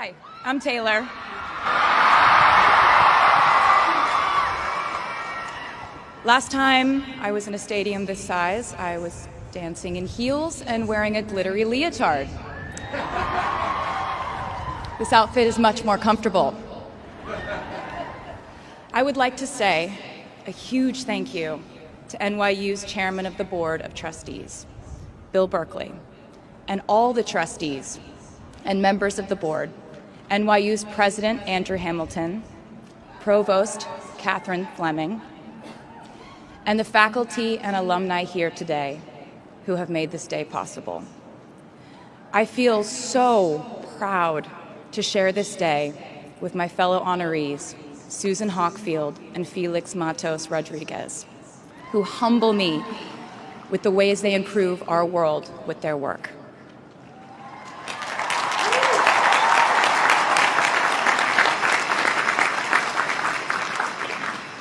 Hi, I'm Taylor. Last time I was in a stadium this size, I was dancing in heels and wearing a glittery leotard. This outfit is much more comfortable. I would like to say a huge thank you to NYU's Chairman of the Board of Trustees, Bill Berkeley, and all the trustees and members of the board, NYU's President Andrew Hamilton, Provost Catherine Fleming, and the faculty and alumni here today who have made this day possible. I feel so proud to share this day with my fellow honorees, Susan Hockfield and Felix Matos Rodriguez, who humble me with the ways they improve our world with their work.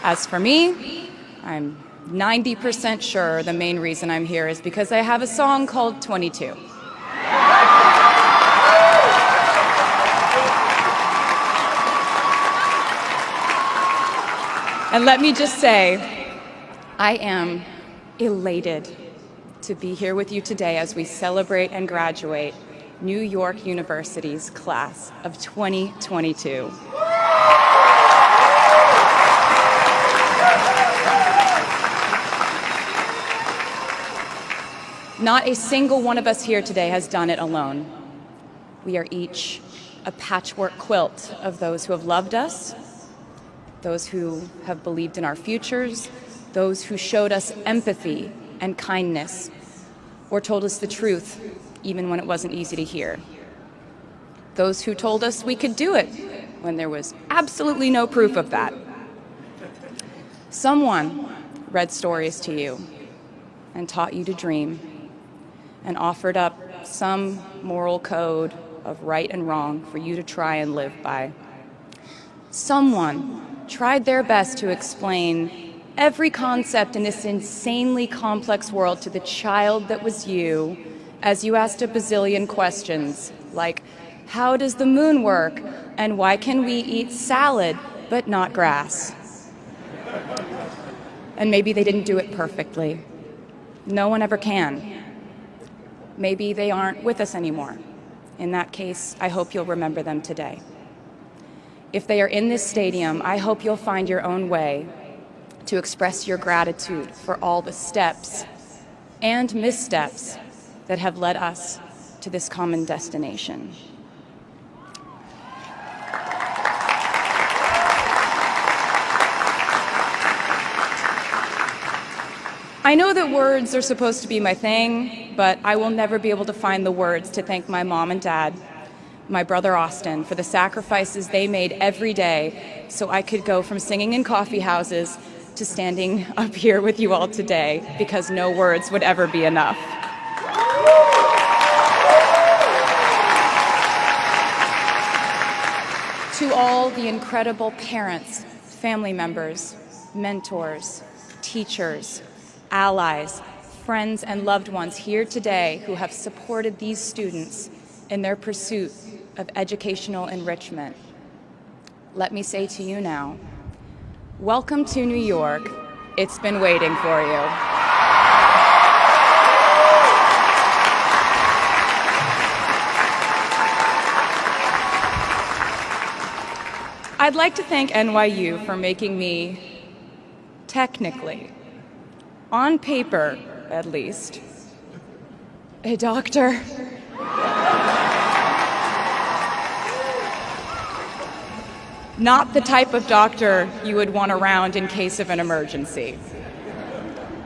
As for me, I'm 90% sure the main reason I'm here is because I have a song called 22. And let me just say, I am elated to be here with you today as we celebrate and graduate New York University's class of 2022. Not a single one of us here today has done it alone. We are each a patchwork quilt of those who have loved us, those who have believed in our futures, those who showed us empathy and kindness, or told us the truth even when it wasn't easy to hear. Those who told us we could do it when there was absolutely no proof of that. Someone read stories to you and taught you to dream, and offered up some moral code of right and wrong for you to try and live by. Someone tried their best to explain every concept in this insanely complex world to the child that was you, as you asked a bazillion questions, like, how does the moon work? And why can we eat salad but not grass? And maybe they didn't do it perfectly. No one ever can. Maybe they aren't with us anymore. In that case, I hope you'll remember them today. If they are in this stadium, I hope you'll find your own way to express your gratitude for all the steps and missteps that have led us to this common destination. I know that words are supposed to be my thing, but I will never be able to find the words to thank my mom and dad, my brother Austin, for the sacrifices they made every day so I could go from singing in coffee houses to standing up here with you all today, because no words would ever be enough. To all the incredible parents, family members, mentors, teachers, allies, friends, and loved ones here today who have supported these students in their pursuit of educational enrichment, let me say to you now, welcome to New York. It's been waiting for you. I'd like to thank NYU for making me, technically, on paper at least, a doctor. Not the type of doctor you would want around in case of an emergency.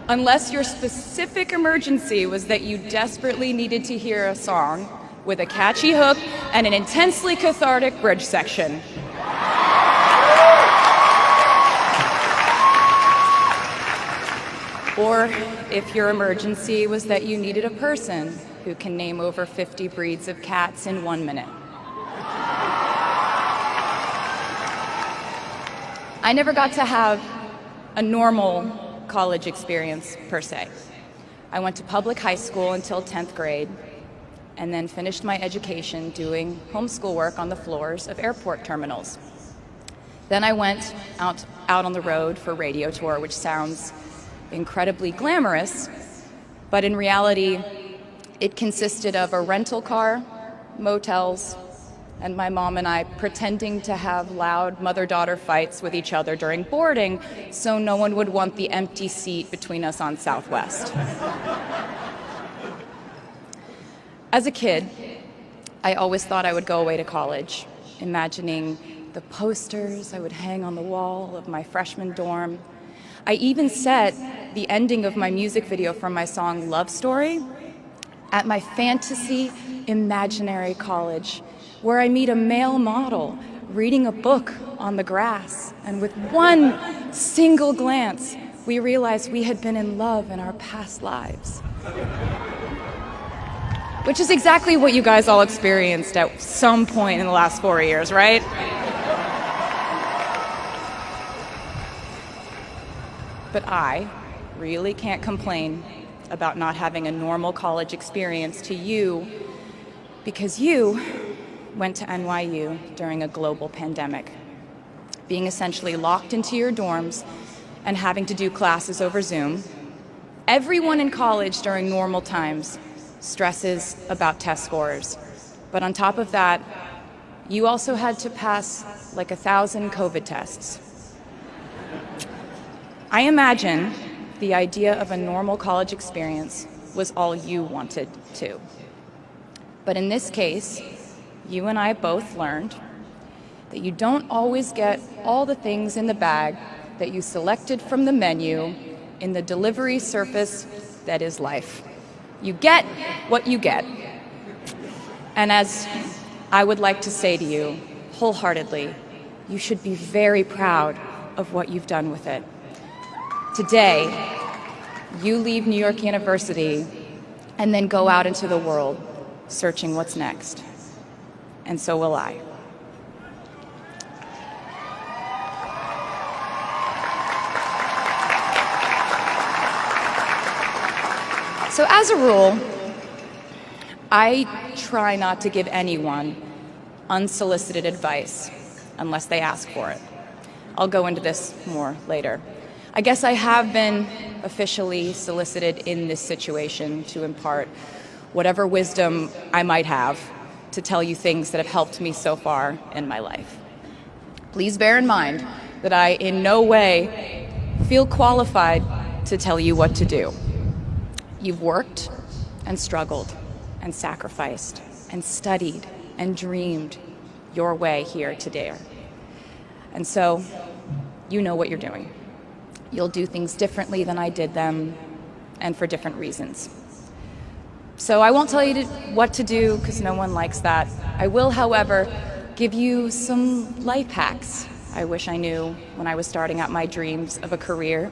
Unless your specific emergency was that you desperately needed to hear a song with a catchy hook and an intensely cathartic bridge section. Or if your emergency was that you needed a person who can name over 50 breeds of cats in 1 minute. I never got to have a normal college experience, per se. I went to public high school until 10th grade, and then finished my education doing homeschool work on the floors of airport terminals. Then I went out on the road for radio tour, which sounds incredibly glamorous, but in reality, it consisted of a rental car, motels, and my mom and I pretending to have loud mother-daughter fights with each other during boarding so no one would want the empty seat between us on Southwest. As a kid, I always thought I would go away to college, imagining the posters I would hang on the wall of my freshman dorm. I even set the ending of my music video for my song Love Story at my fantasy imaginary college, where I meet a male model reading a book on the grass, and with one single glance, we realized we had been in love in our past lives. Which is exactly what you guys all experienced at some point in the last 4 years, right? But I really can't complain about not having a normal college experience to you, because you went to NYU during a global pandemic, being essentially locked into your dorms and having to do classes over Zoom. Everyone in college during normal times stresses about test scores, but on top of that, you also had to pass like 1,000 COVID tests. I imagine the idea of a normal college experience was all you wanted too. But in this case, you and I both learned that you don't always get all the things in the bag that you selected from the menu in the delivery service that is life. You get what you get. And as I would like to say to you wholeheartedly, you should be very proud of what you've done with it. Today, you leave New York University and then go out into the world searching what's next. And so will I. So as a rule, I try not to give anyone unsolicited advice unless they ask for it. I'll go into this more later. I guess I have been officially solicited in this situation to impart whatever wisdom I might have to tell you things that have helped me so far in my life. Please bear in mind that I in no way feel qualified to tell you what to do. You've worked and struggled and sacrificed and studied and dreamed your way here today. And so you know what you're doing. You'll do things differently than I did them and for different reasons. So I won't tell you what to do because no one likes that. I will, however, give you some life hacks I wish I knew when I was starting out my dreams of a career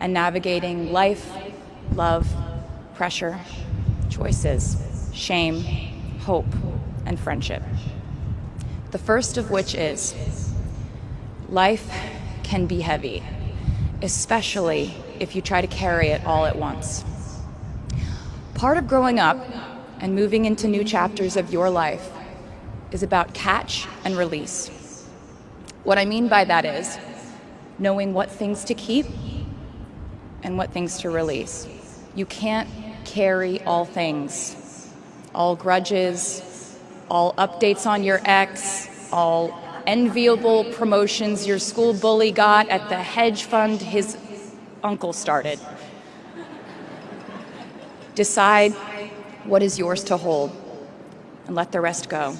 and navigating life, love, pressure, choices, shame, hope, and friendship. The first of which is, life can be heavy, especially if you try to carry it all at once. Part of growing up and moving into new chapters of your life is about catch and release. What I mean by that is knowing what things to keep and what things to release. You can't carry all things, all grudges, all updates on your ex, all enviable promotions your school bully got at the hedge fund his uncle started. Decide what is yours to hold and let the rest go.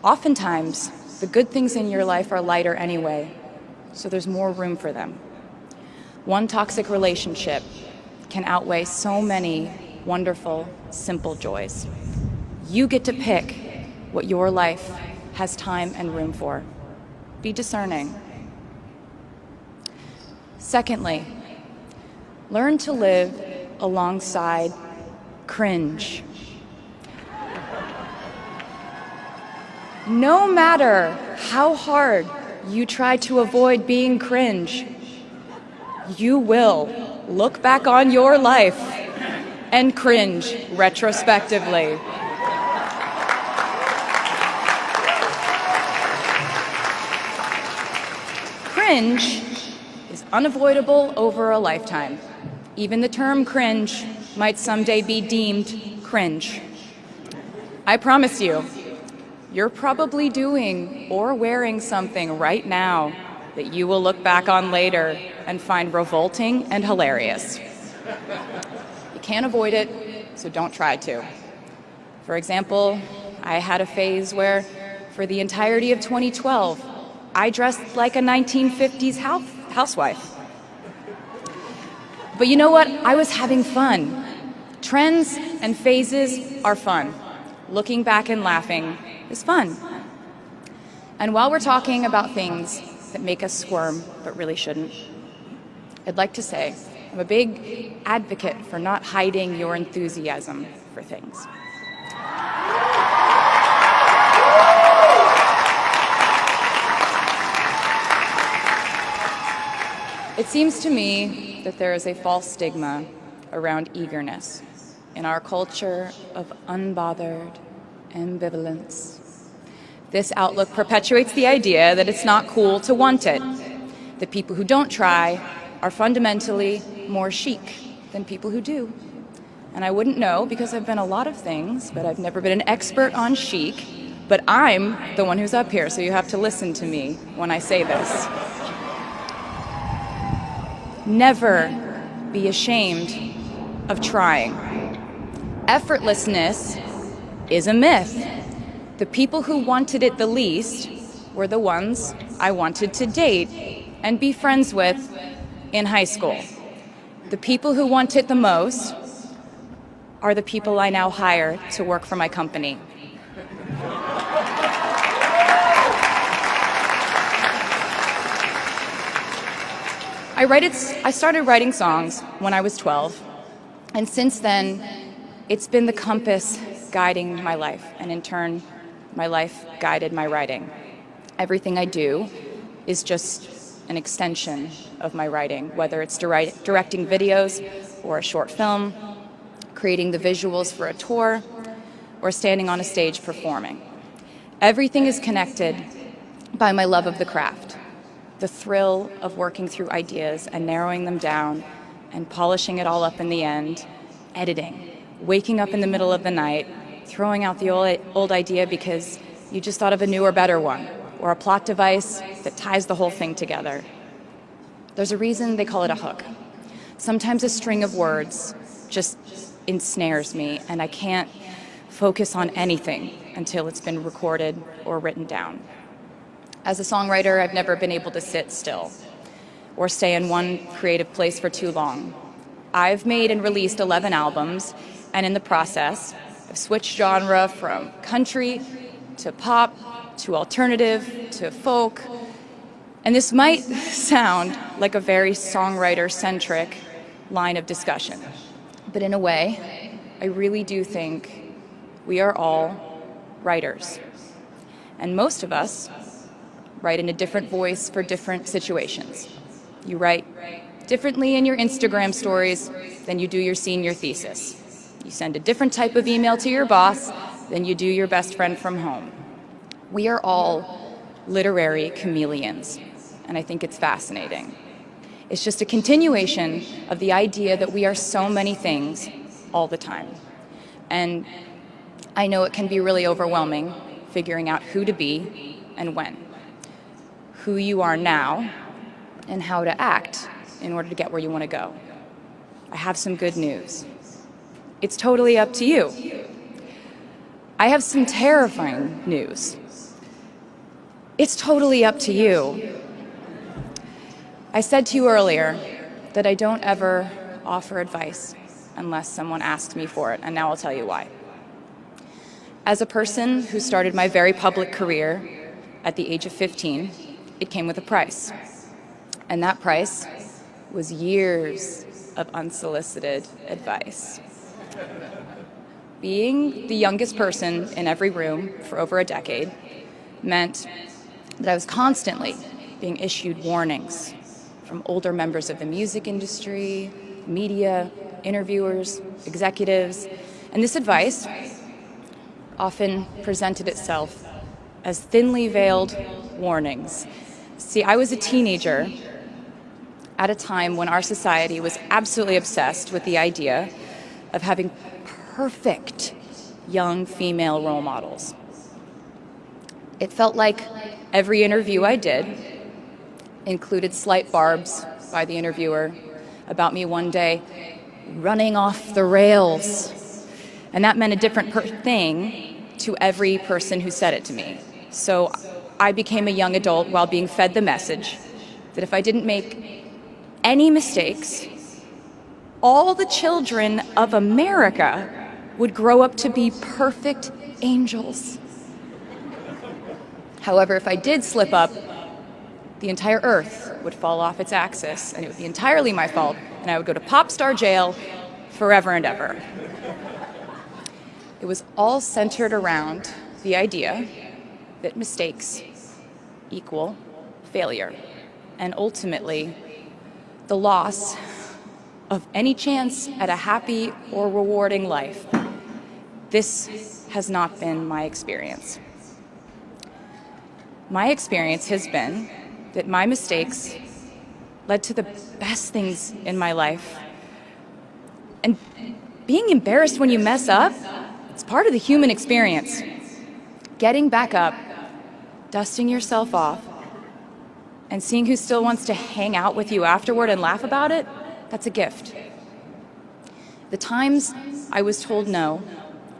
Oftentimes, the good things in your life are lighter anyway, so there's more room for them. One toxic relationship can outweigh so many wonderful, simple joys. You get to pick what your life has time and room for. Be discerning. Secondly, learn to live alongside cringe. No matter how hard you try to avoid being cringe, you will look back on your life and cringe retrospectively. Cringe is unavoidable over a lifetime. Even the term cringe might someday be deemed cringe. I promise you, you're probably doing or wearing something right now that you will look back on later and find revolting and hilarious. You can't avoid it, so don't try to. For example, I had a phase where, for the entirety of 2012, I dressed like a 1950s housewife. But you know what? I was having fun. Trends and phases are fun. Looking back and laughing is fun. And while we're talking about things that make us squirm but really shouldn't, I'd like to say I'm a big advocate for not hiding your enthusiasm for things. It seems to me that there is a false stigma around eagerness in our culture of unbothered ambivalence. This outlook perpetuates the idea that it's not cool to want it, that people who don't try are fundamentally more chic than people who do. And I wouldn't know because I've been a lot of things, but I've never been an expert on chic, but I'm the one who's up here, so you have to listen to me when I say this. Never be ashamed of trying. Effortlessness is a myth. The people who wanted it the least were the ones I wanted to date and be friends with in high school. The people who want it the most are the people I now hire to work for my company. I started writing songs when I was 12, and since then, it's been the compass guiding my life, and in turn, my life guided my writing. Everything I do is just an extension of my writing, whether it's directing videos or a short film, creating the visuals for a tour, or standing on a stage performing. Everything is connected by my love of the craft, the thrill of working through ideas and narrowing them down and polishing it all up in the end, editing, waking up in the middle of the night, throwing out the old idea because you just thought of a newer, better one, or a plot device that ties the whole thing together. There's a reason they call it a hook. Sometimes a string of words just ensnares me, and I can't focus on anything until it's been recorded or written down. As a songwriter, I've never been able to sit still or stay in one creative place for too long. I've made and released 11 albums, and in the process, I've switched genre from country to pop to alternative to folk. And this might sound like a very songwriter-centric line of discussion, but in a way, I really do think we are all writers. And most of us write in a different voice for different situations. You write differently in your Instagram stories than you do your senior thesis. You send a different type of email to your boss than you do your best friend from home. We are all literary chameleons, and I think it's fascinating. It's just a continuation of the idea that we are so many things all the time. And I know it can be really overwhelming figuring out who to be and when, who you are now, and how to act in order to get where you want to go. I have some good news. It's totally up to you. I have some terrifying news. It's totally up to you. I said to you earlier that I don't ever offer advice unless someone asks me for it, and now I'll tell you why. As a person who started my very public career at the age of 15, it came with a price. And that price was years of unsolicited advice. Being the youngest person in every room for over a decade meant that I was constantly being issued warnings from older members of the music industry, media, interviewers, executives, and this advice often presented itself as thinly veiled warnings. See, I was a teenager at a time when our society was absolutely obsessed with the idea of having perfect young female role models. It felt like every interview I did included slight barbs by the interviewer about me one day running off the rails. And that meant a different thing to every person who said it to me. So I became a young adult while being fed the message that if I didn't make any mistakes, all the children of America would grow up to be perfect angels. However, if I did slip up, the entire earth would fall off its axis, and it would be entirely my fault, and I would go to pop star jail forever and ever. It was all centered around the idea that mistakes equal failure, and ultimately the loss of any chance at a happy or rewarding life. This has not been my experience. My experience has been that my mistakes led to the best things in my life. And being embarrassed when you mess up, it's part of the human experience. Getting back up, dusting yourself off, and seeing who still wants to hang out with you afterward and laugh about it, that's a gift. The times I was told no,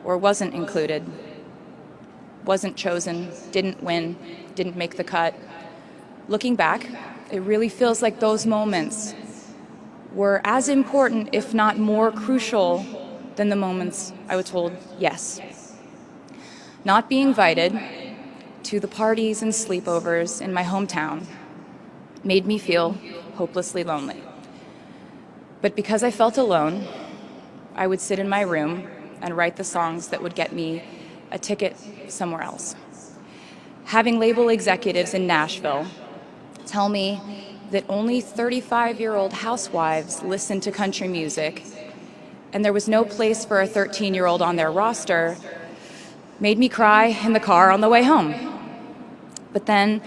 or wasn't included, wasn't chosen, didn't win, didn't make the cut, looking back, it really feels like those moments were as important, if not more crucial, than the moments I was told yes. Not being invited to the parties and sleepovers in my hometown made me feel hopelessly lonely. But because I felt alone, I would sit in my room and write the songs that would get me a ticket somewhere else. Having label executives in Nashville tell me that only 35-year-old housewives listen to country music, and there was no place for a 13-year-old on their roster, made me cry in the car on the way home. But then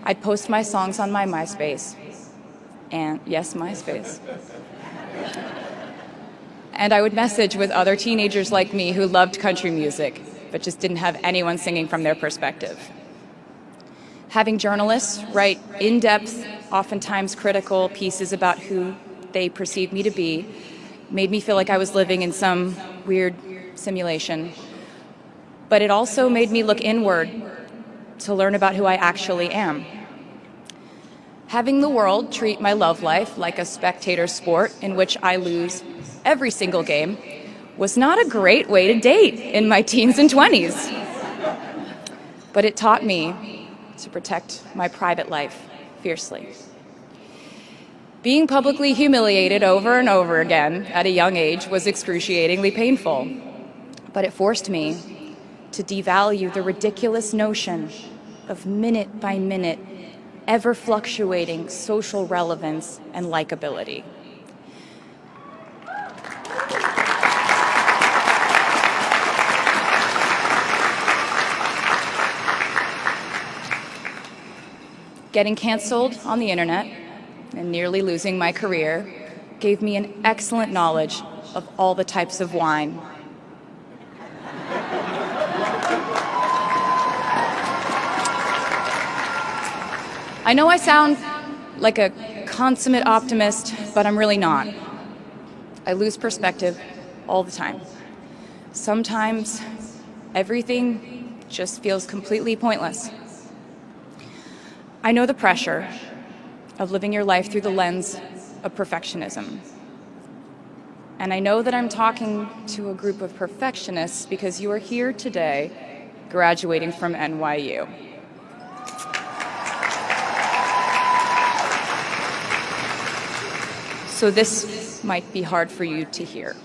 I'd post my songs on my MySpace, and yes, MySpace. And I would message with other teenagers like me who loved country music, but just didn't have anyone singing from their perspective. Having journalists write in-depth, oftentimes critical pieces about who they perceived me to be made me feel like I was living in some weird simulation. But it also made me look inward to learn about who I actually am. Having the world treat my love life like a spectator sport in which I lose every single game was not a great way to date in my teens and 20s. But it taught me to protect my private life fiercely. Being publicly humiliated over and over again at a young age was excruciatingly painful, but it forced me to devalue the ridiculous notion of minute-by-minute, ever-fluctuating social relevance and likability. Getting canceled on the internet and nearly losing my career gave me an excellent knowledge of all the types of wine. I know I sound like a consummate optimist, but I'm really not. I lose perspective all the time. Sometimes everything just feels completely pointless. I know the pressure of living your life through the lens of perfectionism. And I know that I'm talking to a group of perfectionists because you are here today graduating from NYU. So this might be hard for you to hear.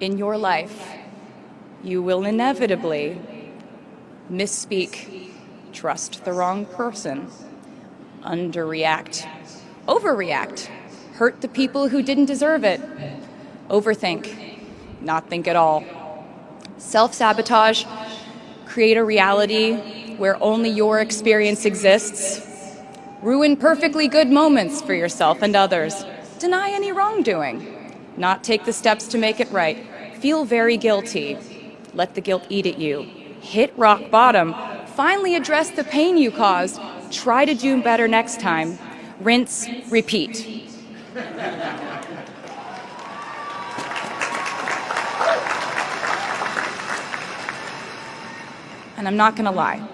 In your life, you will inevitably misspeak, trust the wrong person, underreact, overreact, hurt the people who didn't deserve it, Overthink, not think at all. Self-sabotage, create a reality where only your experience exists. Ruin perfectly good moments for yourself and others. Deny any wrongdoing. Not take the steps to make it right. Feel very guilty. Let the guilt eat at you. Hit rock bottom. Finally address the pain you caused. Try to do better next time. Rinse, repeat. And I'm not going to lie.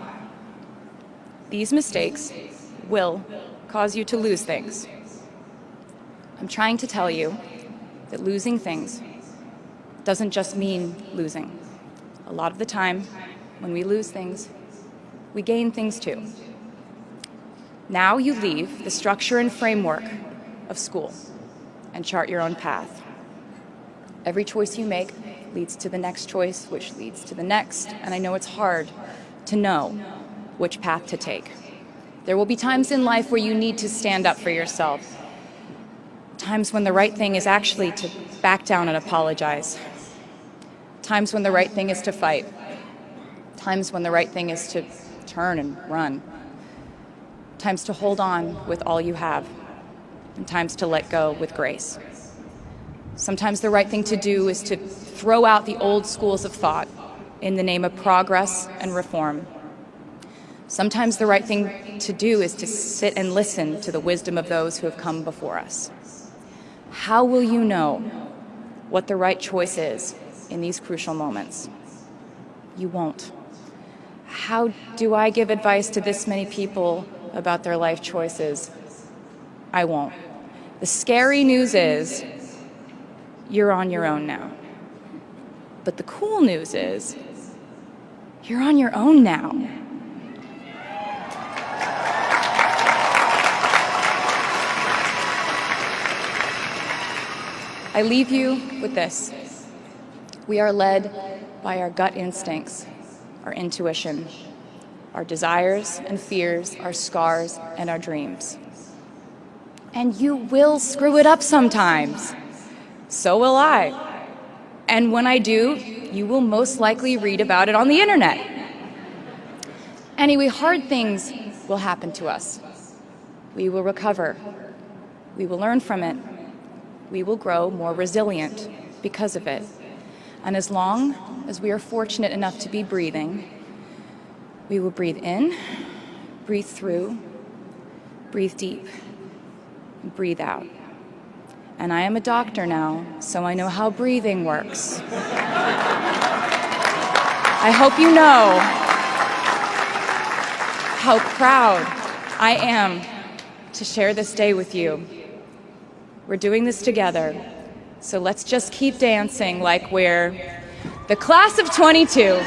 These mistakes will cause you to lose things. I'm trying to tell you that losing things doesn't just mean losing. A lot of the time, when we lose things, we gain things too. Now you leave the structure and framework of school and chart your own path. Every choice you make leads to the next choice, which leads to the next, and I know it's hard to know which path to take. There will be times in life where you need to stand up for yourself. Times when the right thing is actually to back down and apologize. Times when the right thing is to fight. Times when the right thing is to turn and run. Times to hold on with all you have. And times to let go with grace. Sometimes the right thing to do is to throw out the old schools of thought in the name of progress and reform. Sometimes the right thing to do is to sit and listen to the wisdom of those who have come before us. How will you know what the right choice is in these crucial moments? You won't. How do I give advice to this many people about their life choices? I won't. The scary news is you're on your own now. But the cool news is you're on your own now. I leave you with this. We are led by our gut instincts, our intuition, our desires and fears, our scars and our dreams. And you will screw it up sometimes. So will I. And when I do, you will most likely read about it on the internet. Anyway, hard things will happen to us. We will recover. We will learn from it. We will grow more resilient because of it. And as long as we are fortunate enough to be breathing, we will breathe in, breathe through, breathe deep, and breathe out. And I am a doctor now, so I know how breathing works. I hope you know how proud I am to share this day with you. We're doing this together, so let's just keep dancing like we're the class of 22.